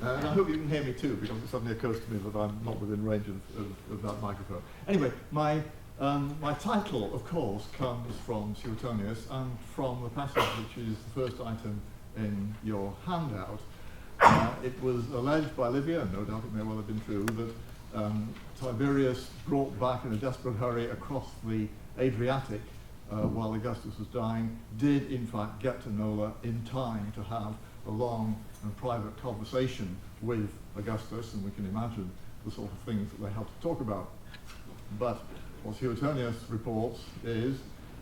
And I hope you can hear me too, because it suddenly occurs to me that I'm not within range of that microphone. Anyway, my title, of course, comes from Suetonius and from the passage which is the first item in your handout. It was alleged by Livia, and no doubt it may well have been true, that Tiberius brought back in a desperate hurry across the Adriatic while Augustus was dying, did in fact get to Nola in time to have a long and private conversation with Augustus, and we can imagine the sort of things that they had to talk about. But what Suetonius reports is,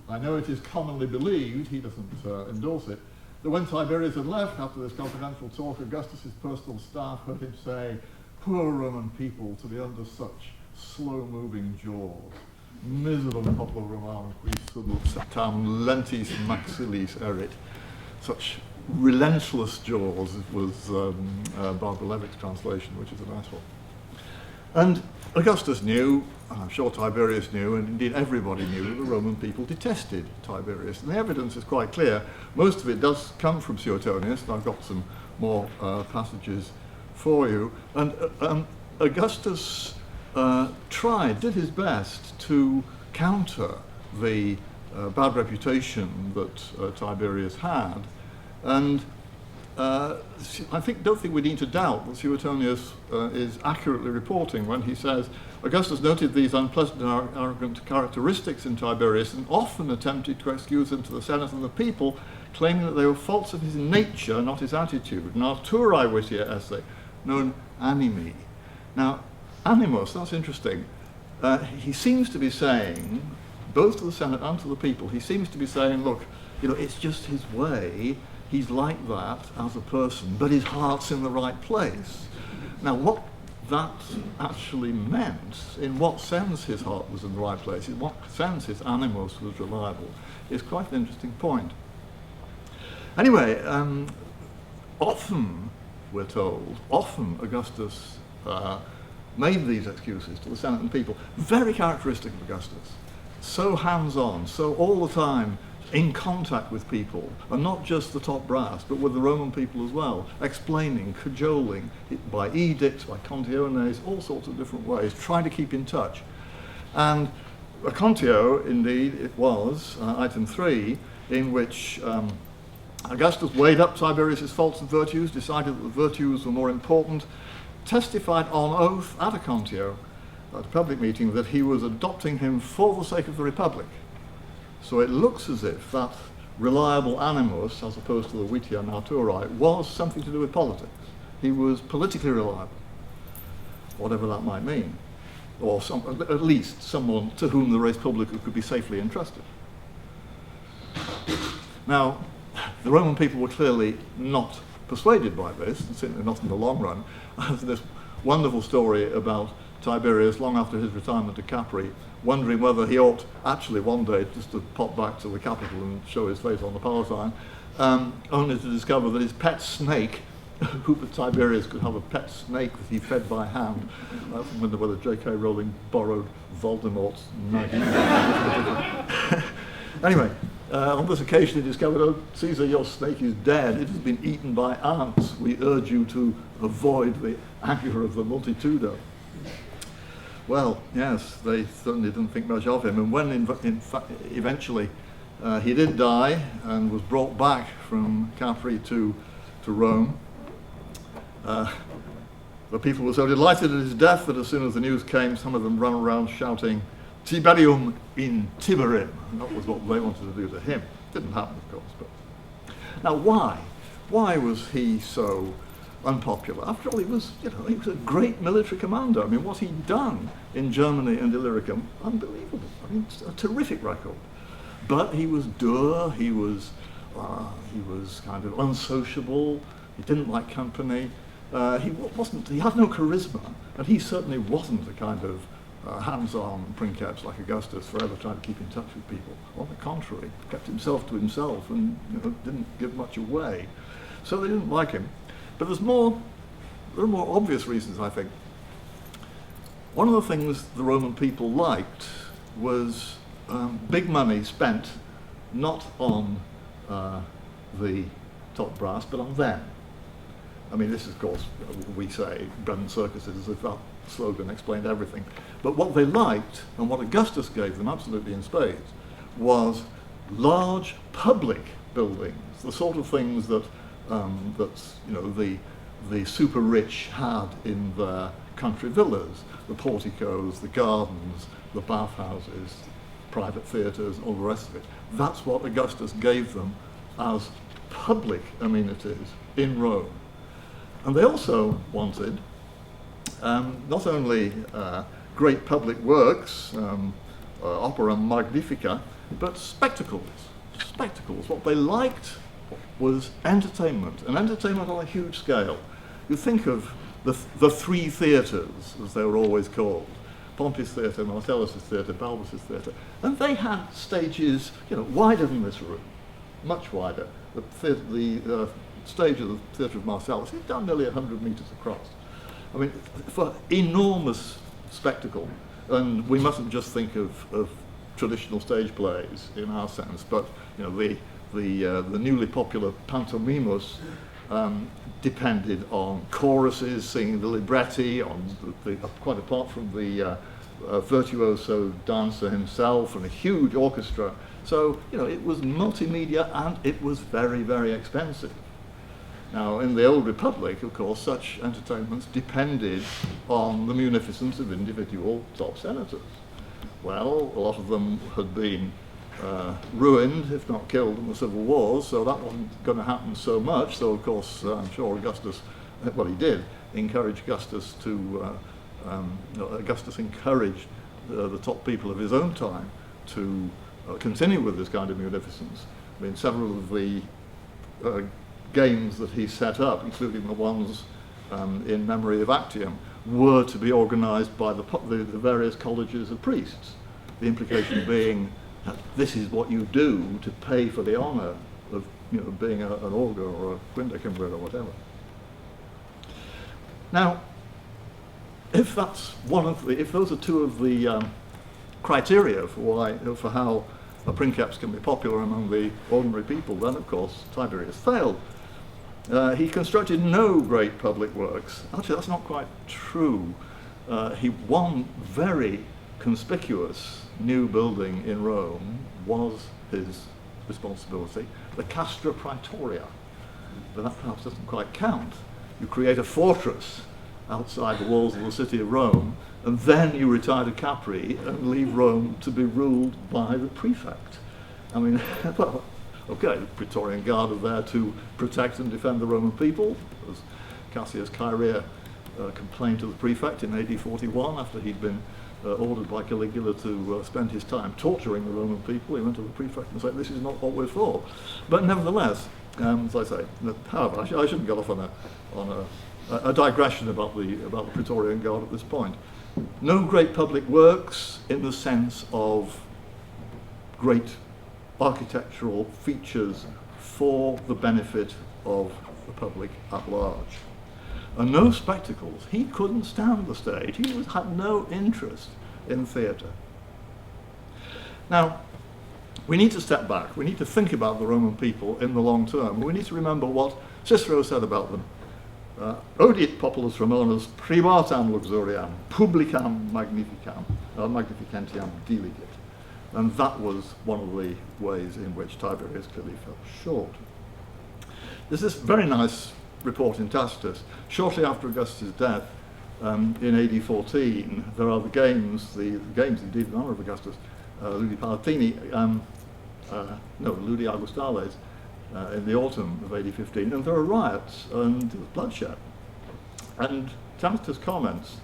I know it is commonly believed, he doesn't endorse it, that when Tiberius had left after this confidential talk, Augustus's personal staff heard him say, "Poor Roman people to be under such slow-moving jaws. Miserable popolo Romanum qui subit septam lentis maxillis erit." Such relentless jaws was Barbara Levick's translation, which is a nice one. And Augustus knew, and I'm sure Tiberius knew, and indeed everybody knew, that the Roman people detested Tiberius. And the evidence is quite clear. Most of it does come from Suetonius, and I've got some more passages for you. And Augustus did his best to counter the bad reputation that Tiberius had. And don't think we need to doubt that Suetonius is accurately reporting when he says, Augustus noted these unpleasant and arrogant characteristics in Tiberius and often attempted to excuse them to the Senate and the people, claiming that they were faults of his nature, not his attitude. Now, Naturae vitia esse, non animi. Now, animus, that's interesting. He seems to be saying, both to the Senate and to the people, he seems to be saying, look, it's just his way. He's like that as a person, but his heart's in the right place. Now, what that actually meant, in what sense his heart was in the right place, in what sense his animus was reliable, is quite an interesting point. Anyway, often, we're told, Augustus made these excuses to the Senate and people. Very characteristic of Augustus. So hands-on, so all the time in contact with people, and not just the top brass, but with the Roman people as well, explaining, cajoling, by edicts, by contiones, all sorts of different ways, trying to keep in touch. And a contio, indeed, it was, item 3, in which Augustus weighed up Tiberius's faults and virtues, decided that the virtues were more important, testified on oath at a contio, at a public meeting, that he was adopting him for the sake of the Republic. So it looks as if that reliable animus, as opposed to the vitia naturae, was something to do with politics. He was politically reliable, whatever that might mean, or at least someone to whom the res publica could be safely entrusted. Now, the Roman people were clearly not persuaded by this, and certainly not in the long run. There's this wonderful story about Tiberius, long after his retirement to Capri, wondering whether he ought actually one day just to pop back to the capital and show his face on the Palatine, only to discover that his pet snake, who but Tiberius could have a pet snake that he fed by hand. I often wonder whether J.K. Rowling borrowed Voldemort's nugget. Anyway, on this occasion he discovered, "Oh, Caesar, your snake is dead. It has been eaten by ants. We urge you to avoid the anger of the multitudo." Well, yes, they certainly didn't think much of him. And when, in fact, eventually he did die and was brought back from Capri to Rome, the people were so delighted at his death that as soon as the news came, some of them ran around shouting, "Tiberium in Tiberim." And that was what they wanted to do to him. Didn't happen, of course. But now, why? Why was he so unpopular? After all, he was a great military commander. I mean, what he'd done in Germany and Illyricum, unbelievable. I mean, it's a terrific record. But he was dour. He was kind of unsociable. He didn't like company. He had no charisma, and he certainly wasn't the kind of hands-on princeps like Augustus, forever trying to keep in touch with people. On the contrary, kept himself to himself and didn't give much away. So they didn't like him. But there are more obvious reasons, I think. One of the things the Roman people liked was big money spent not on the top brass, but on them. I mean, this is, of course, we say bread and circuses as if that slogan explained everything. But what they liked, and what Augustus gave them absolutely in spades, was large public buildings, the sort of things that the super rich had in their country villas, the porticos, the gardens, the bathhouses, private theatres, all the rest of it. That's what Augustus gave them as public amenities in Rome. And they also wanted not only great public works, opera magnifica, but spectacles. Spectacles. What they liked was entertainment, and entertainment on a huge scale. You think of the three theatres, as they were always called: Pompey's Theatre, Marcellus's Theatre, Balbus's Theatre, and they had stages, wider than this room, much wider. The stage of the Theatre of Marcellus is down nearly 100 metres across. I mean, for enormous spectacle, and we mustn't just think of traditional stage plays in our sense, but the newly popular pantomimus depended on choruses singing the libretti, quite apart from the virtuoso dancer himself, and a huge orchestra. So it was multimedia, and it was very, very expensive. Now, in the old Republic, of course, such entertainments depended on the munificence of individual top senators. Well, a lot of them had been ruined, if not killed, in the civil wars, so that wasn't going to happen so much. So, of course, I'm sure Augustus, well, he did encourage Augustus to, Augustus encouraged the top people of his own time to continue with this kind of munificence. I mean, several of the games that he set up, including the ones in memory of Actium, were to be organised by the various colleges of priests. The implication being that this is what you do to pay for the honour of being an augur or a quindecimbrid or whatever. Now, if those are two of the criteria for how a princeps can be popular among the ordinary people, then of course Tiberius failed. He constructed no great public works. Actually, that's not quite true. One very conspicuous new building in Rome was his responsibility, the Castra Praetoria. But that perhaps doesn't quite count. You create a fortress outside the walls of the city of Rome, and then you retire to Capri and leave Rome to be ruled by the prefect. I mean, well, okay, the Praetorian Guard are there to protect and defend the Roman people, as Cassius Chaerea complained to the prefect in AD 41 after he'd been ordered by Caligula to spend his time torturing the Roman people. He went to the prefect and said, "This is not what we're for." But nevertheless, as I say, however, I shouldn't get off on a digression about the Praetorian Guard at this point. No great public works in the sense of great architectural features for the benefit of the public at large. And no spectacles. He couldn't stand the stage. He had no interest in theatre. Now, we need to step back. We need to think about the Roman people in the long term. We need to remember what Cicero said about them. Odiit populus Romanus privatam luxuriam, publicam magnificentiam diligit. And that was one of the ways in which Tiberius clearly fell short. There's this very nice report in Tacitus. Shortly after Augustus' death, in AD 14, there are the games indeed in honour of Augustus, Ludi Palatini, Ludi Augustales, in the autumn of AD 15, and there are riots and bloodshed. And Tacitus comments,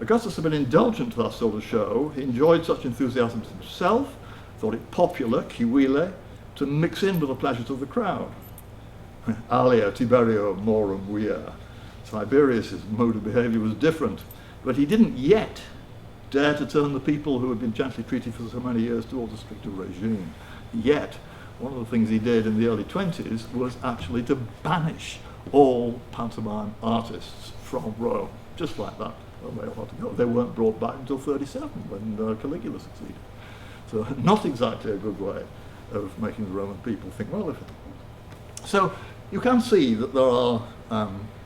Augustus had been indulgent to that sort of show. He enjoyed such enthusiasm himself, thought it popular, civile, to mix in with the pleasures of the crowd. Alia Tiberio morum via. Tiberius' mode of behaviour was different, but he didn't yet dare to turn the people who had been gently treated for so many years towards a stricter regime. Yet, one of the things he did in the early 20s was actually to banish all pantomime artists from Rome, just like that. They weren't brought back until 37 when Caligula succeeded. So not exactly a good way of making the Roman people think well of it. So You can see that there are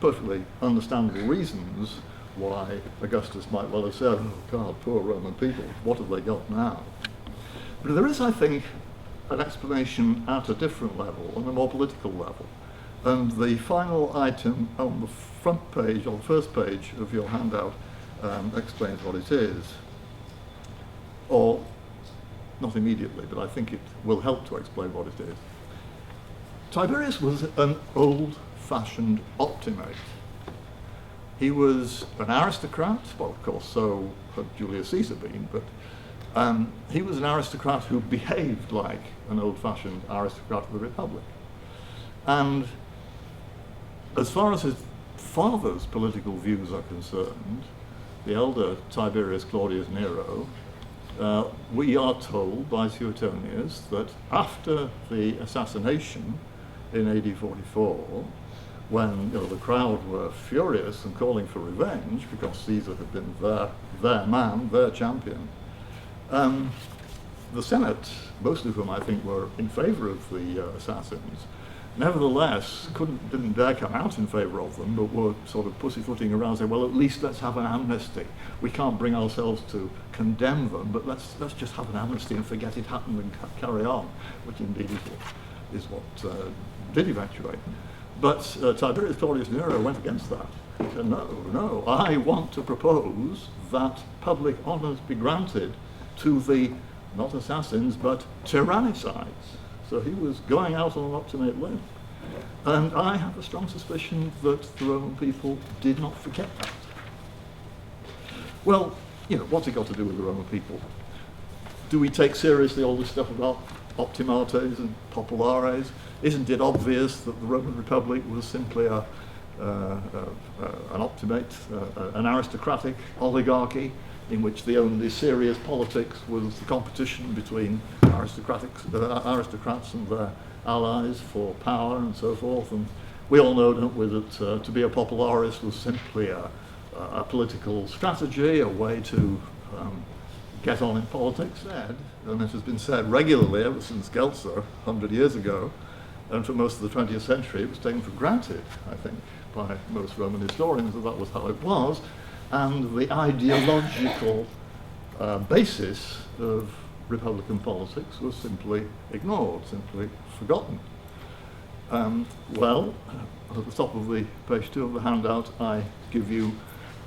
perfectly understandable reasons why Augustus might well have said, oh God, poor Roman people, what have they got now? But there is, I think, an explanation at a different level, on a more political level. And the final item on the front page, or the first page of your handout, explains what it is. Or, not immediately, but I think it will help to explain what it is. Tiberius was an old-fashioned optimate. He was an aristocrat, well, of course, so had Julius Caesar been, but he was an aristocrat who behaved like an old-fashioned aristocrat of the Republic. And as far as his father's political views are concerned, the elder Tiberius Claudius Nero, we are told by Suetonius that after the assassination in AD 44, when the crowd were furious and calling for revenge because Caesar had been their man, their champion, the Senate, most of whom I think were in favour of the assassins, nevertheless didn't dare come out in favour of them, but were sort of pussyfooting around saying, well, at least let's have an amnesty. We can't bring ourselves to condemn them, but let's just have an amnesty and forget it happened and carry on, which indeed is what did eventuate. But Tiberius Claudius Nero went against that. He said, no, I want to propose that public honours be granted to the, not assassins, but tyrannicides. So he was going out on an optimate limb. And I have a strong suspicion that the Roman people did not forget that. Well, what's it got to do with the Roman people? Do we take seriously all this stuff about optimates and populares? Isn't it obvious that the Roman Republic was simply an optimate, an aristocratic oligarchy in which the only serious politics was the competition between aristocrats and their allies for power and so forth? And we all know, don't we, that to be a popularis was simply a political strategy, a way to get on in politics. And it has been said regularly ever since Gelser 100 years ago, and for most of the 20th century it was taken for granted, I think, by most Roman historians that was how it was, and the ideological basis of Republican politics was simply ignored, simply forgotten. Well, at the top of the page 2 of the handout, I give you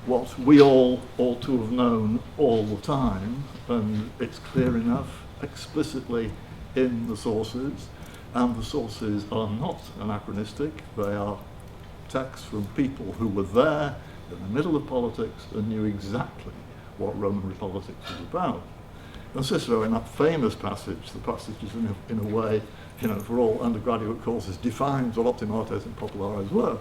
what we all ought to have known all the time, and it's clear enough explicitly in the sources, and the sources are not anachronistic. They are texts from people who were there in the middle of politics and knew exactly what Roman politics was about. And Cicero, in that famous passage, the passage is in a way, for all undergraduate courses, defines what optimates and populares were.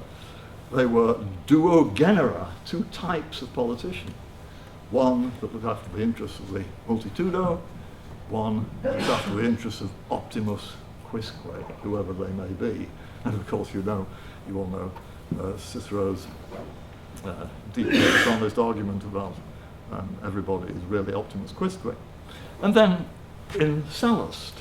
They were duo genera, two types of politician. One that looked after the interests of the multitudo, one that looked after the interests of optimus quisque, whoever they may be. And of course, you all know Cicero's deeply dishonest argument about everybody is really optimus quisque. And then in Sallust,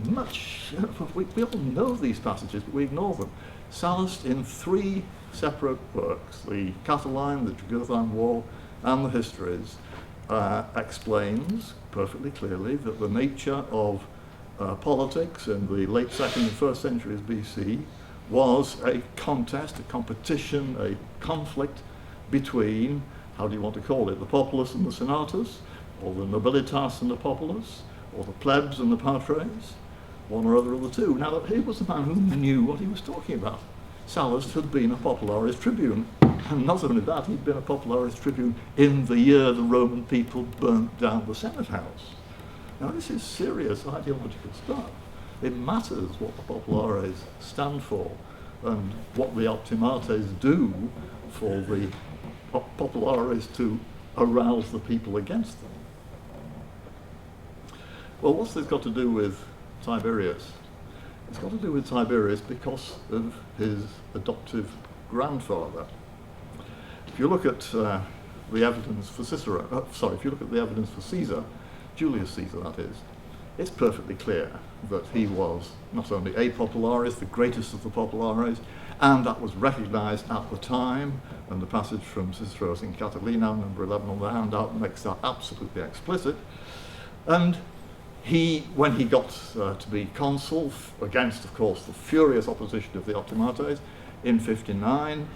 we all know these passages, but we ignore them. Sallust, in 3 separate works, the Catiline, the Jugurthine War, and the Histories, explains perfectly clearly that the nature of politics in the late 2nd and 1st centuries BC was a contest, a competition, a conflict between, how do you want to call it, the populace and the senatus, or the nobilitas and the populace, or the plebs and the patres, one or other of the two. Now, he was a man who knew what he was talking about. Sallust had been a popularis tribune, and not only that, he'd been a popularis tribune in the year the Roman people burnt down the Senate House. Now, this is serious ideological stuff. It matters what the populares stand for and what the optimates do for the populares to arouse the people against them. Well, what's this got to do with Tiberius? It's got to do with Tiberius because of his adoptive grandfather. If you look at the evidence for if you look at the evidence for Caesar, Julius Caesar that is, it's perfectly clear that he was not only a popularis, the greatest of the populares, and that was recognized at the time, and the passage from Cicero's in Catilina, number 11 on the handout, makes that absolutely explicit. And when he got to be consul, against, of course, the furious opposition of the Optimates, in 59,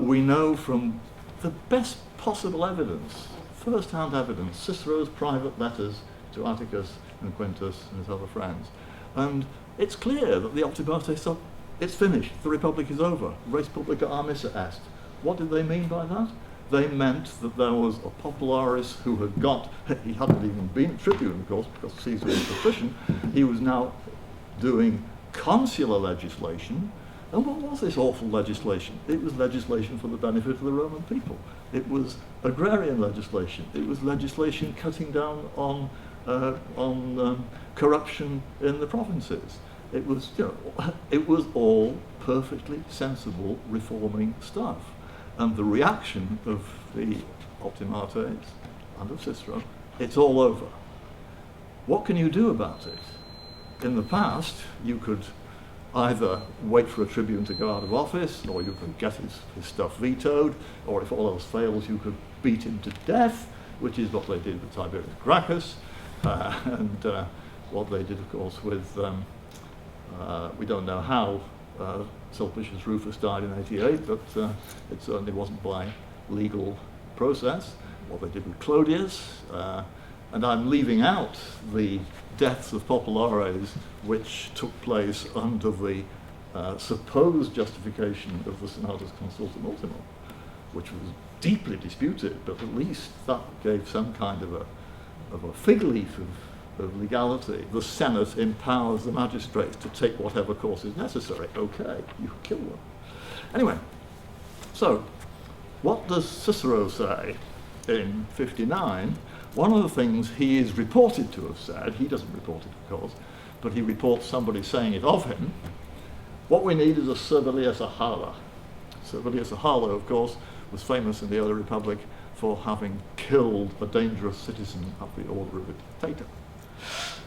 we know from the best possible evidence, first-hand evidence, Cicero's private letters to Atticus and Quintus and his other friends. And it's clear that the Optimates thought, it's finished, the Republic is over, res publica armissa est. What did they mean by that? They meant that there was a popularis who had got, he hadn't even been a tribune, of course, because Caesar was patrician. He was now doing consular legislation. And what was this awful legislation? It was legislation for the benefit of the Roman people. It was agrarian legislation. It was legislation cutting down on corruption in the provinces. It was, it was all perfectly sensible reforming stuff. And the reaction of the Optimates and of Cicero, it's all over. What can you do about it? In the past, you could either wait for a tribune to go out of office, or you could get his stuff vetoed, or if all else fails, you could beat him to death, which is what they did with Tiberius Gracchus, and what they did, of course, with, we don't know how Sulpicius Rufus died in 88, but it certainly wasn't by legal process. What they did with Claudius, and I'm leaving out the deaths of populares which took place under the supposed justification of the Senatus Consultum Ultimo, which was deeply disputed, but at least that gave some kind of a fig leaf of legality. The Senate empowers the magistrates to take whatever course is necessary. Okay, you kill them. Anyway, so what does Cicero say in 59? One of the things he is reported to have said, he doesn't report it, of course, but he reports somebody saying it of him, what we need is a Servilius Ahala. Servilius Ahala, of course, was famous in the early Republic for having killed a dangerous citizen of the order of a dictator.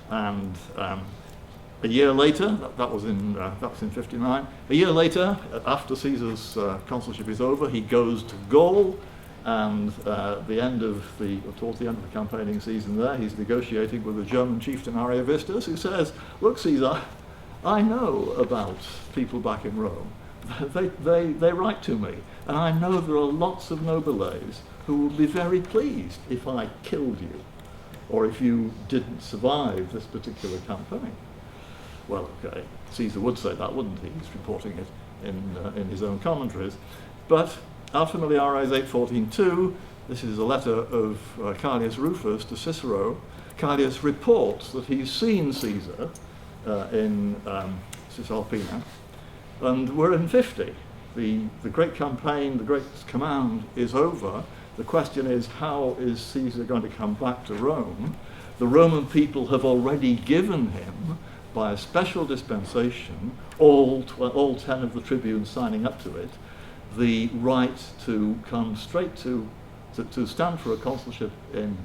And a year later, that was in 59, a year later, after Caesar's consulship is over, he goes to Gaul, and towards the end of the campaigning season there, he's negotiating with the German chieftain Ariovistus, who says, look, Caesar, I know about people back in Rome. They write to me, and I know there are lots of nobiles who will be very pleased if I killed you, or if you didn't survive this particular campaign. Well, okay, Caesar would say that, wouldn't he? He's reporting it in his own commentaries. But Ad Familiares 8:14-2, this is a letter of Caius Rufus to Cicero. Caius reports that he's seen Caesar in Cisalpina, and we're in 50. The great campaign, the great command is over. The question is, how is Caesar going to come back to Rome? The Roman people have already given him, by a special dispensation, all 10 of the tribunes signing up to it, the right to come straight to stand for a consulship in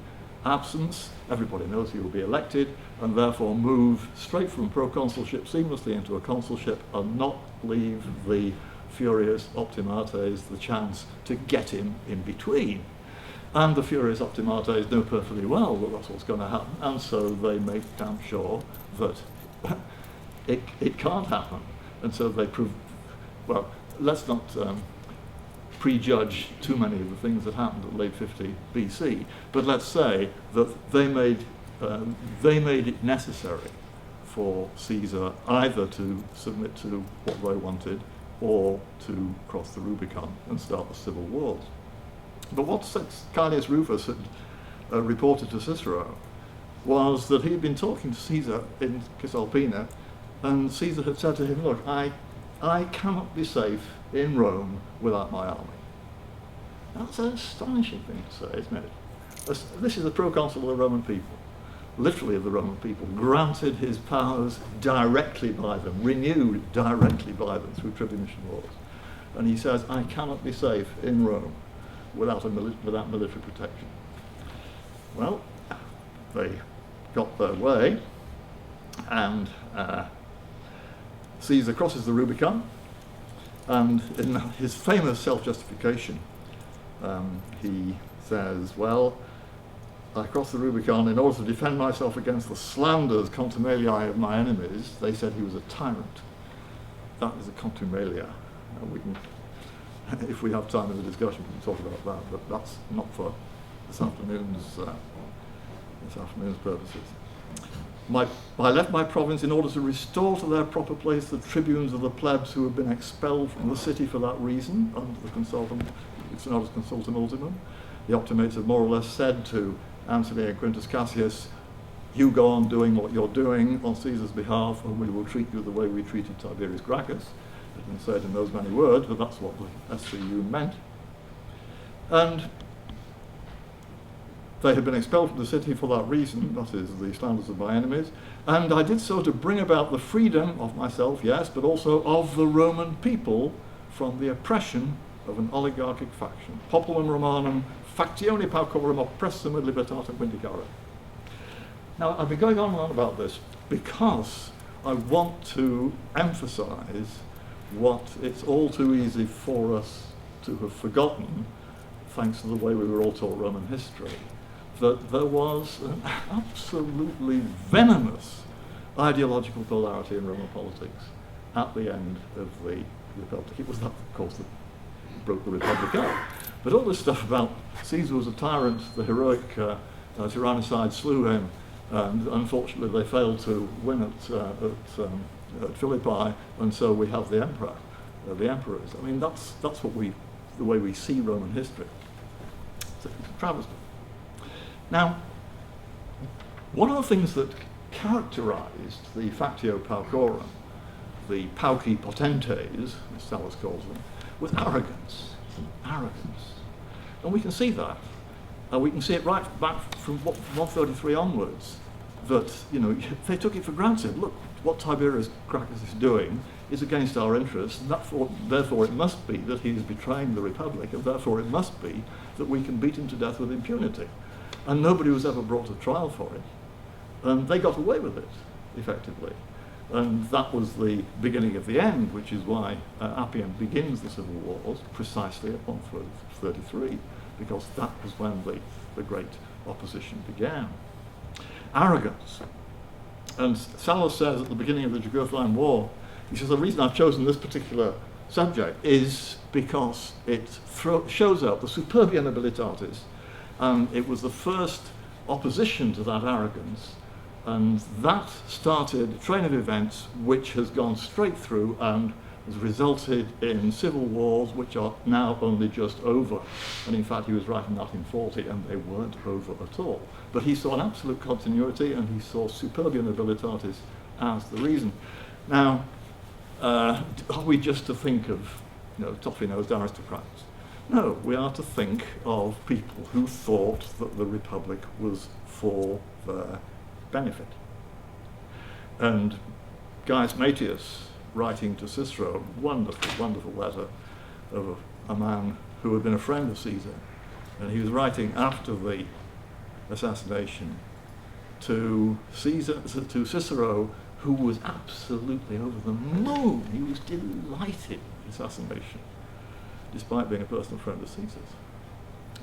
absence. Everybody knows he will be elected, and therefore move straight from proconsulship seamlessly into a consulship and not leave the furious Optimates the chance to get him in between. And the furious Optimates know perfectly well that that's what's going to happen, and so they make damn sure that it can't happen. And so they prove, well, let's not prejudge too many of the things that happened at late 50 BC, but let's say that they made it necessary for Caesar either to submit to what they wanted or to cross the Rubicon and start the civil wars. But what Caius Rufus had reported to Cicero was that he'd been talking to Caesar in Cisalpina, and Caesar had said to him, look, I cannot be safe in Rome without my army. That's an astonishing thing to say, isn't it? This is the proconsul of the Roman people, literally of the Roman people, granted his powers directly by them, renewed directly by them through tribunician laws. And he says, I cannot be safe in Rome without military protection. Well, they got their way, And Caesar crosses the Rubicon, and in his famous self-justification, he says, well, I crossed the Rubicon in order to defend myself against the slanders, contumeliae of my enemies. They said he was a tyrant. That is a contumelia. And we can, if we have time in the discussion, we can talk about that, but that's not for this afternoon's purposes. I left my province in order to restore to their proper place the tribunes of the plebs who had been expelled from the city for that reason, under the consultum, it's known as consultum ultimum. The optimates have more or less said to Antony and Quintus Cassius, you go on doing what you're doing on Caesar's behalf, and we will treat you the way we treated Tiberius Gracchus. They didn't say it in those many words, but that's what the SCU meant. And they had been expelled from the city for that reason, that is, the slanders of my enemies, and I did so to bring about the freedom of myself, yes, but also of the Roman people from the oppression of an oligarchic faction. Populum Romanum factione paucorum oppressum et libertatem vindicarum. Now, I've been going on and on about this because I want to emphasize what it's all too easy for us to have forgotten, thanks to the way we were all taught Roman history, that there was an absolutely venomous ideological polarity in Roman politics at the end of the Republic. It was that, of course, that broke the Republic up. But all this stuff about Caesar was a tyrant, the heroic tyrannicide slew him, and unfortunately they failed to win at Philippi, and so we have the emperor, the emperors. I mean, that's what the way we see Roman history. It's a travesty. Now, one of the things that characterized the factio paucorum, the pauci potentes, as Sallust calls them, was arrogance. Arrogance. And we can see that. We can see it right back from 133 onwards, that, you know, they took it for granted. Look, what Tiberius Gracchus is doing is against our interests, and therefore it must be that he is betraying the Republic, and therefore it must be that we can beat him to death with impunity. And nobody was ever brought to trial for it. And they got away with it, effectively. And that was the beginning of the end, which is why Appian begins the civil wars precisely at 133, because that was when the great opposition began. Arrogance. And Sallust says at the beginning of the Jugurthine War, he says, the reason I've chosen this particular subject is because it shows out the superbia nobilitatis, and it was the first opposition to that arrogance, and that started a train of events which has gone straight through and has resulted in civil wars which are now only just over. And in fact, he was writing that in 40, and they weren't over at all. But he saw an absolute continuity, and he saw superbia nobilitatis as the reason. Now, are we just to think of, you know, toffee-nosed aristocrats? No, we are to think of people who thought that the Republic was for their benefit. And Gaius Matius, writing to Cicero, wonderful, wonderful letter of a man who had been a friend of Caesar, and he was writing after the assassination to Cicero, who was absolutely over the moon. He was delighted with the assassination, despite being a personal friend of Caesar's,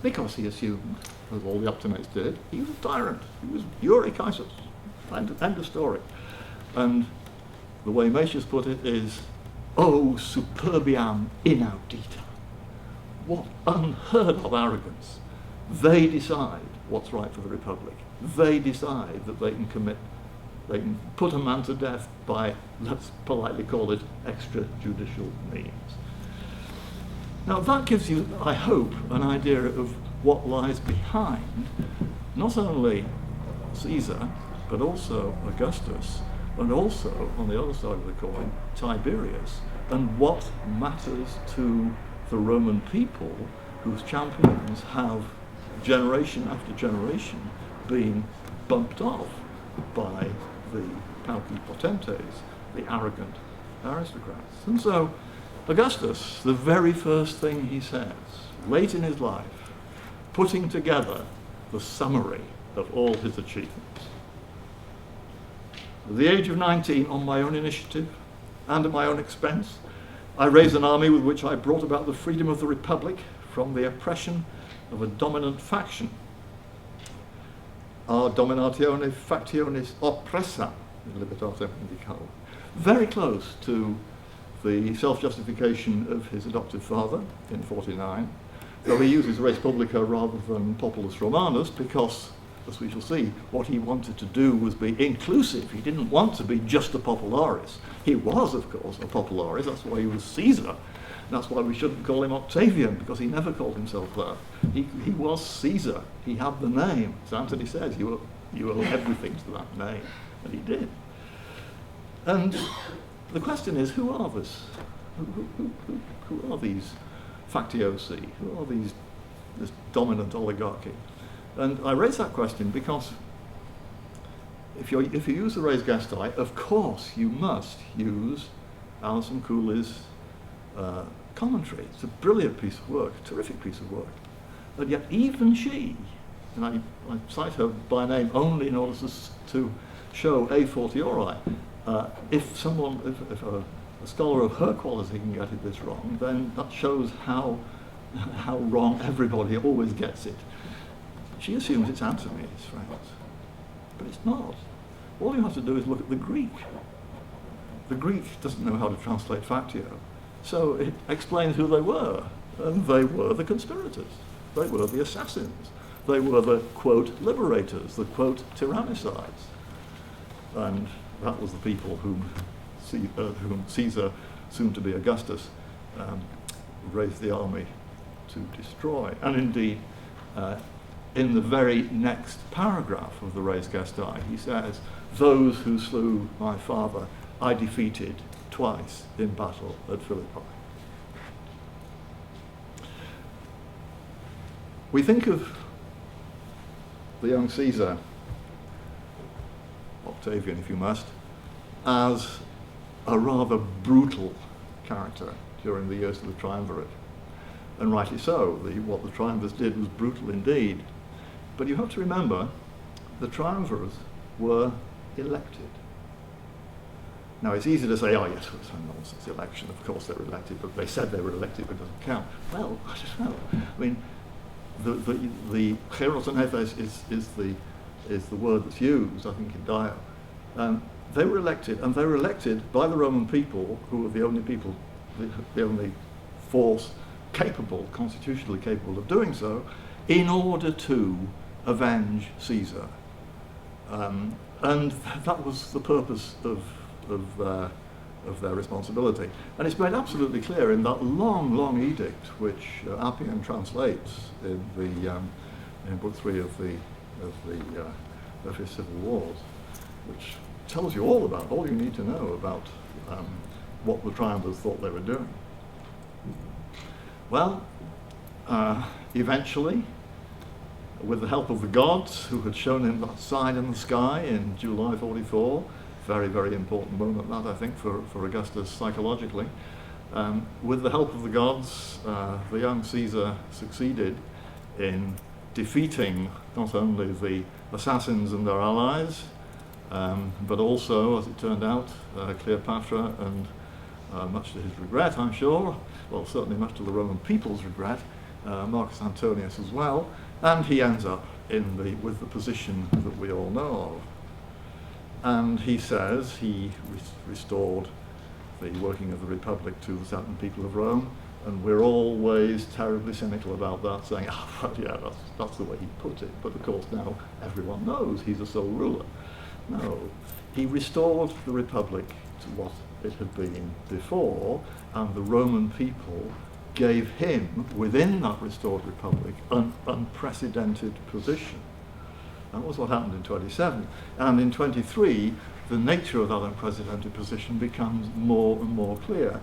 because he assumed, as all the optimates did, he was a tyrant. He was Iure Caesar. End of story. And the way Matius put it is, "O superbiam inaudita." What unheard of arrogance. They decide what's right for the Republic. They decide that they can put a man to death by, let's politely call it, extrajudicial means. Now that gives you, I hope, an idea of what lies behind not only Caesar, but also Augustus, and also, on the other side of the coin, Tiberius, and what matters to the Roman people whose champions have, generation after generation, been bumped off by the pauci potentes, the arrogant aristocrats. And so Augustus, the very first thing he says, late in his life, putting together the summary of all his achievements, At the age of 19, on my own initiative and at my own expense, I raised an army with which I brought about the freedom of the Republic from the oppression of a dominant faction. A dominatione factionis oppressa, libertate indicavo. Very close to the self-justification of his adoptive father in 49, though he uses res publica rather than populus Romanus because, as we shall see, what he wanted to do was be inclusive. He didn't want to be just a popularis. He was, of course, a popularis. That's why he was Caesar. That's why we shouldn't call him Octavian, because he never called himself that. He was Caesar. He had the name. As Anthony says, you owe everything to that name. And he did. And the question is, who are this? Who are these factiosi? Who are this dominant oligarchy? And I raise that question because if you use the res gestae, of course you must use Alison Cooley's commentary. It's a brilliant piece of work, a terrific piece of work. But yet even she, and I cite her by name only in order to show a fortiori, if a scholar of her quality can get this wrong, then that shows how wrong everybody always gets it. She assumes it's Antony's, friends, but it's not. All you have to do is look at the Greek. The Greek doesn't know how to translate factio, so it explains who they were, and they were the conspirators. They were the assassins. They were the, quote, liberators, the, quote, tyrannicides. And that was the people whom Caesar, soon to be Augustus, raised the army to destroy. And indeed, in the very next paragraph of the res gestae, he says, "Those who slew my father I defeated twice in battle at Philippi." We think of the young Caesar, Octavian if you must, as a rather brutal character during the years of the triumvirate. And rightly so, what the triumvirs did was brutal indeed. But you have to remember, the triumvirs were elected. Now it's easy to say, oh yes, it's a nonsense election, of course they were elected, but they said they were elected, but it doesn't count. Well, I don't know. I mean, the heros anethes is the word that's used, I think, in Dio. They were elected, and they were elected by the Roman people, who were the only people, the only force capable, constitutionally capable of doing so, in order to avenge Caesar. And that was the purpose of their responsibility. And it's made absolutely clear in that long edict, which Appian translates in Book 3 of his Civil Wars, which tells you all you need to know about what the triumvirs thought they were doing. Well, eventually, with the help of the gods, who had shown him that sign in the sky in July 44, very, very important moment that, I think, for Augustus psychologically, with the help of the gods, the young Caesar succeeded in defeating not only the assassins and their allies, but also, as it turned out, Cleopatra, and much to his regret, I'm sure, well, certainly much to the Roman people's regret, Marcus Antonius as well, and he ends up with the position that we all know of. And he says he restored the working of the Republic to the certain people of Rome, and we're always terribly cynical about that, saying, oh, well, yeah, that's the way he put it. But of course now everyone knows he's a sole ruler. No, he restored the Republic to what it had been before, and the Roman people gave him, within that restored Republic, an unprecedented position. That was what happened in 27. And in 23, the nature of that unprecedented position becomes more and more clear.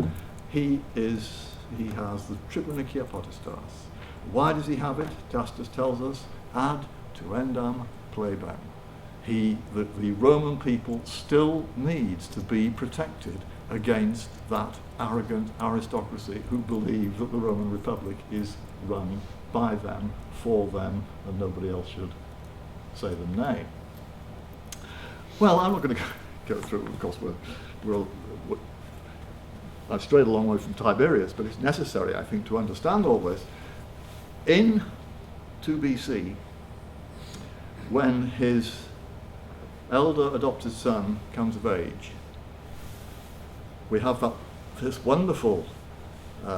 He has the tribunicia potestas. Why does he have it? Tacitus tells us, ad tuendam plebem. The Roman people still needs to be protected against that arrogant aristocracy who believe that the Roman Republic is run by them, for them, and nobody else should say them nay. Well, I'm not going to go through. Of course, I've strayed a long way from Tiberius, but it's necessary, I think, to understand all this. In 2 BC, when his elder adopted son comes of age, we have this wonderful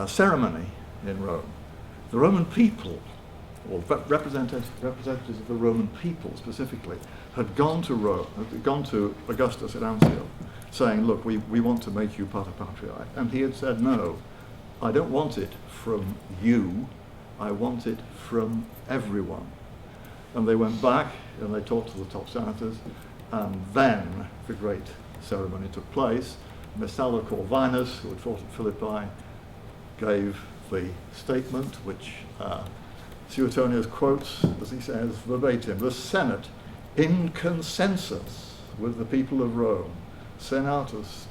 ceremony in Rome. The Roman people, or representatives of the Roman people specifically, had gone to Rome, had gone to Augustus at Anzio, saying, look, we want to make you pater patriae. And he had said, no, I don't want it from you, I want it from everyone. And they went back and they talked to the top senators, and then the great ceremony took place. Messala Corvinus, who had fought at Philippi, gave the statement, which Suetonius quotes, as he says, verbatim: the Senate, in consensus with the people of Rome, senatus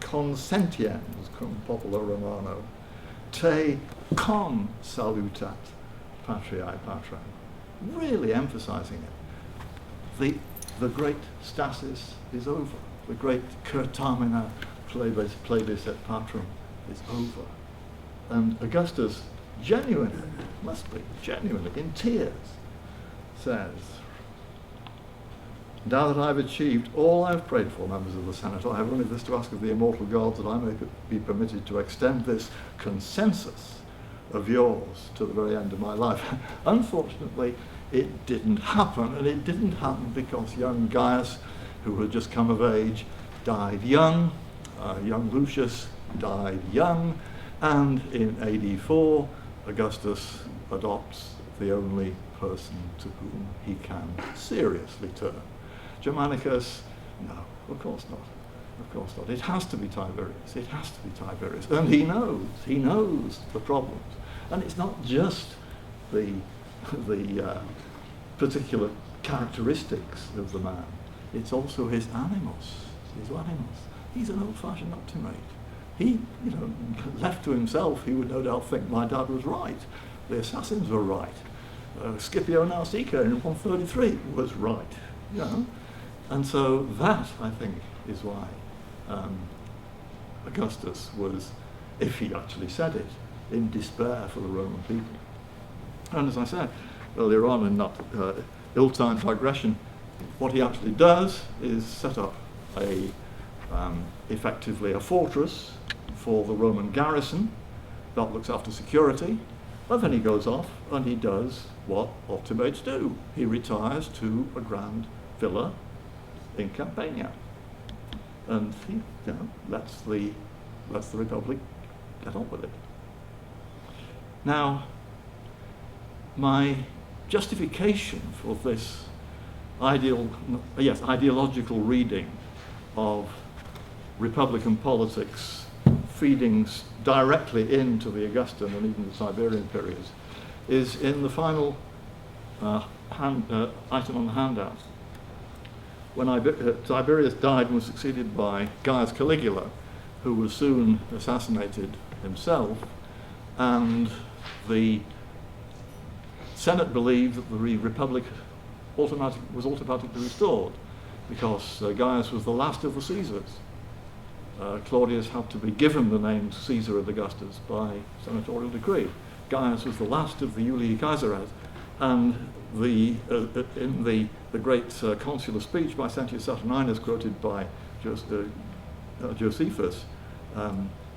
consentiens cum popolo Romano, te con salutat patriae patrem. Really emphasizing it. The great stasis is over. The great curtamina plebis et patrum is over. And Augustus genuinely, must be genuinely, in tears, says, now that I've achieved all I've prayed for, members of the Senate, I have only this to ask of the immortal gods, that I may be permitted to extend this consensus of yours to the very end of my life. Unfortunately, it didn't happen, and it didn't happen because young Gaius, who had just come of age, died young. Young Lucius died young, and in AD 4, Augustus adopts the only person to whom he can seriously turn. Germanicus, no, of course not. Of course not. It has to be Tiberius. It has to be Tiberius. And he knows the problems. And it's not just the particular characteristics of the man. It's also his animus. He's an old-fashioned optimate. He, left to himself, he would no doubt think my dad was right. The assassins were right. Scipio Nausicaa in 133 was right. And so that, I think, is why Augustus was, if he actually said it, in despair for the Roman people. And as I said earlier on in that ill-timed digression, what he actually does is set up effectively a fortress for the Roman garrison that looks after security, and then he goes off and he does what optimates do. He retires to a grand villa in Campania, and he lets the Republic get on with it. Now, my justification for this ideological reading of Republican politics feeding directly into the Augustan and even the Tiberian periods is in the final item on the handout. When Tiberius died and was succeeded by Gaius Caligula, who was soon assassinated himself, and the Senate believed that the Republic was automatically restored because Gaius was the last of the Caesars. Claudius had to be given the name Caesar and Augustus by senatorial decree. Gaius was the last of the Julii Caesares, and in the great consular speech by Sentius Saturninus, quoted by Josephus,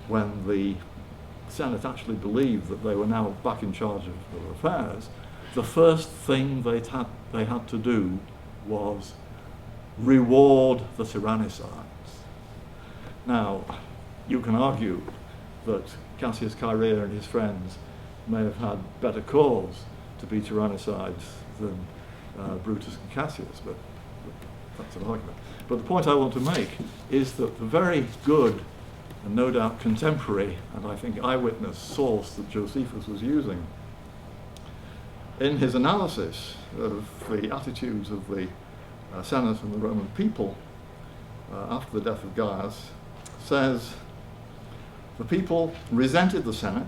when the Senate actually believed that they were now back in charge of affairs, the first thing they had to do was reward the tyrannicides. Now, you can argue that Cassius Chaerea and his friends may have had better cause to be tyrannicides than Brutus and Cassius, but that's an argument. But the point I want to make is that the very good and no doubt contemporary, and I think eyewitness source that Josephus was using in his analysis of the attitudes of the Senate and the Roman people after the death of Gaius, says the people resented the Senate.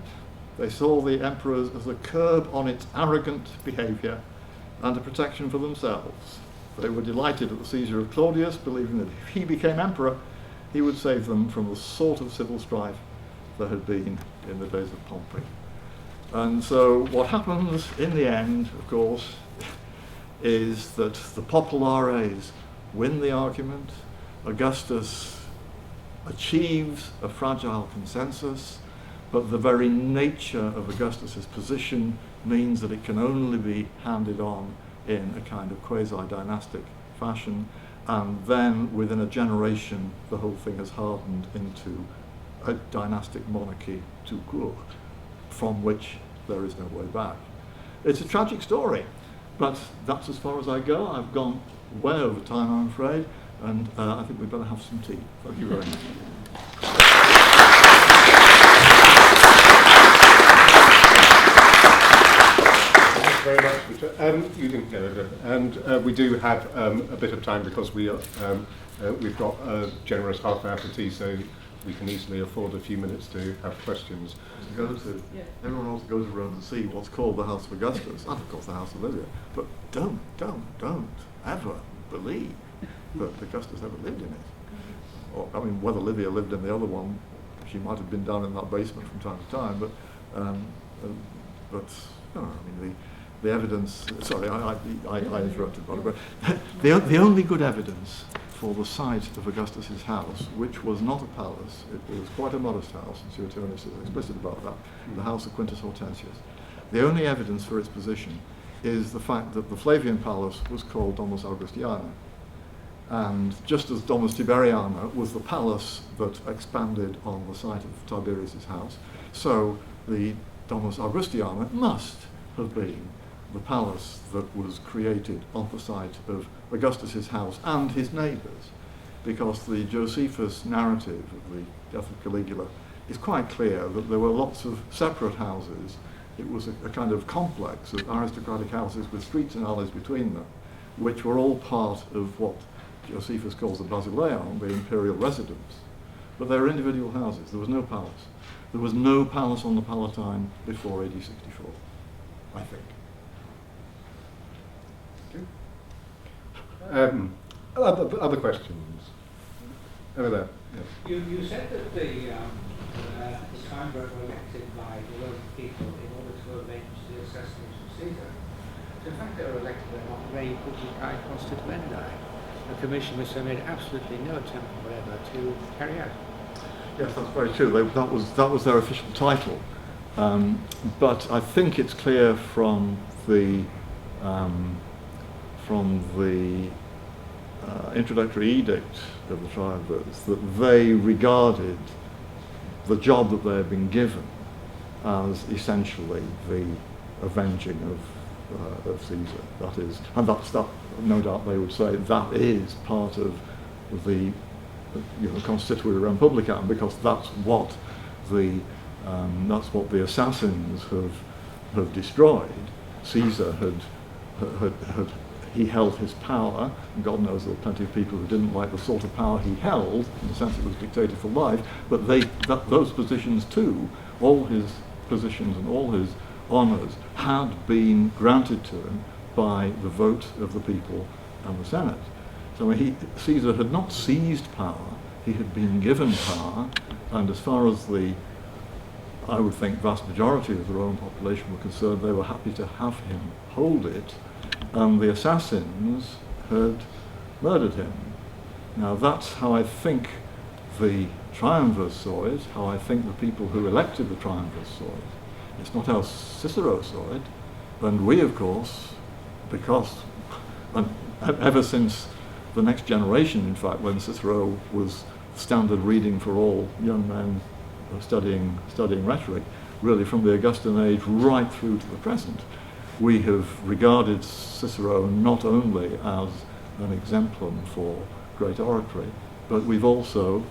They saw the emperors as a curb on its arrogant behavior and a protection for themselves. They were delighted at the seizure of Claudius, believing that if he became emperor, he would save them from the sort of civil strife there had been in the days of Pompey. And so what happens in the end, of course, is that the populares win the argument. Augustus achieves a fragile consensus, but the very nature of Augustus's position means that it can only be handed on in a kind of quasi-dynastic fashion, and then within a generation the whole thing has hardened into a dynastic monarchy tout court, from which there is no way back. It's a tragic story, but that's as far as I go. I've gone way over time, I'm afraid, and I think we'd better have some tea. Thank you very much. Thank you very much, Peter. You didn't go over it. And we do have a bit of time because we've got a generous half hour for tea, so we can easily afford a few minutes to have questions. Everyone else goes around to see what's called the House of Augustus, and of course the House of Livia. But don't ever believe that Augustus ever lived in it. Or, I mean, whether Livia lived in the other one, she might have been down in that basement from time to time. But no, I mean the evidence. Sorry, I interrupted, but the only good evidence for the site of Augustus's house, which was not a palace, it was quite a modest house, and Suetonius is explicit about that, the house of Quintus Hortensius. The only evidence for its position is the fact that the Flavian palace was called Domus Augustiana. And just as Domus Tiberiana was the palace that expanded on the site of Tiberius' house, so the Domus Augustiana must have been the palace that was created on the site of Augustus's house and his neighbours, because the Josephus narrative of the death of Caligula is quite clear that there were lots of separate houses. It was a kind of complex of aristocratic houses with streets and alleys between them, which were all part of what Josephus calls the Basileon, the imperial residence. But they were individual houses. There was no palace. There was no palace on the Palatine before AD 64, I think. Other questions? Over there. Yes. You said that the Tiberus were elected by the Roman people in order to avenge the assassination of Caesar. So in fact they were elected, they're not rei publicae constituendi, a commission which they made absolutely no attempt whatever to carry out. Yes, that's very true. That was their official title. But I think it's clear from the introductory edict of the triumvirs that they regarded the job that they had been given as essentially the avenging of Caesar. That is, and that's that. No doubt they would say that is part of the Constituere Republicam, because that's what the assassins have destroyed. Caesar he held his power, and God knows there were plenty of people who didn't like the sort of power he held, in the sense it was dictated for life, but those positions too, all his positions and all his honours had been granted to him by the vote of the people and the Senate. So Caesar had not seized power, he had been given power, and as far as I would think, vast majority of the Roman population were concerned, they were happy to have him hold it, and the assassins had murdered him. Now that's how I think the triumvirs saw it, how I think the people who elected the triumvirs saw it. It's not how Cicero saw it, and we, of course, because ever since the next generation, in fact, when Cicero was standard reading for all young men studying rhetoric, really from the Augustan age right through to the present, we have regarded Cicero not only as an exemplum for great oratory, but we've also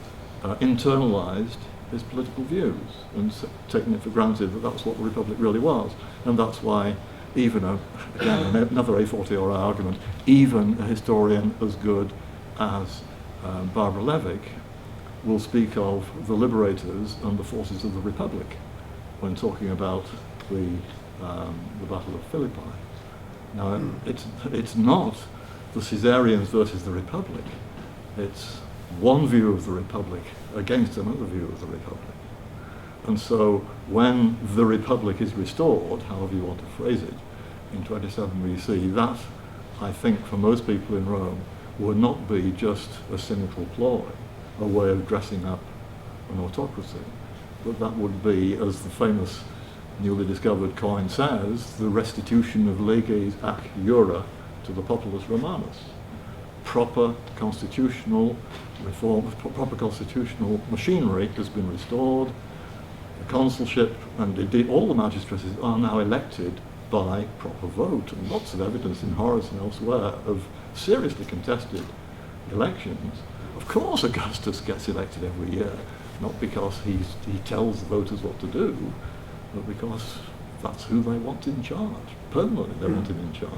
internalized his political views and taken it for granted that that's what the Republic really was. And that's why even, again, another A40 argument, even a historian as good as Barbara Levick will speak of the liberators and the forces of the Republic when talking about the Battle of Philippi. Now, it's not the Caesarians versus the Republic. It's one view of the Republic against another view of the Republic. And so when the Republic is restored, however you want to phrase it, in 27 BC, that, I think, for most people in Rome, would not be just a cynical ploy, a way of dressing up an autocracy, but that would be, as the famous newly discovered coin says, the restitution of leges ac iura to the populus Romanus. Proper constitutional reform, proper constitutional machinery has been restored. The consulship and indeed all the magistracies are now elected by proper vote, and lots of evidence in Horace and elsewhere of seriously contested elections. Of course Augustus gets elected every year, not because he tells the voters what to do, but because that's who they want in charge. Permanently they want him in charge.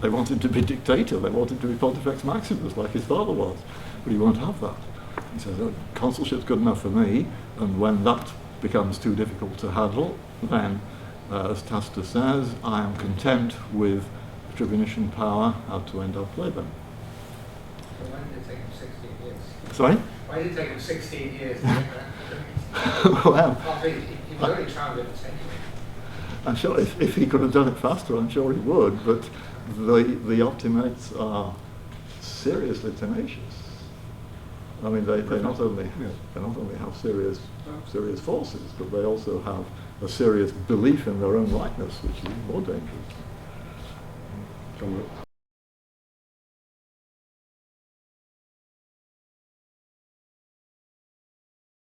They want him to be dictator, they want him to be Pontifex Maximus like his father was, but he won't have that. He says, oh, consulship's good enough for me, and when that becomes too difficult to handle, then, as Tacitus says, I am content with tribunician power ad tuendam plebem. So why did it take him 16 years? Sorry? Why did it take him 16 years to get that? Well, He was only trying to do it anyway. I'm sure if he could have done it faster, I'm sure he would, but the Optimates are seriously tenacious. I mean, they not only have serious forces, but they also have a serious belief in their own rightness, which is more dangerous.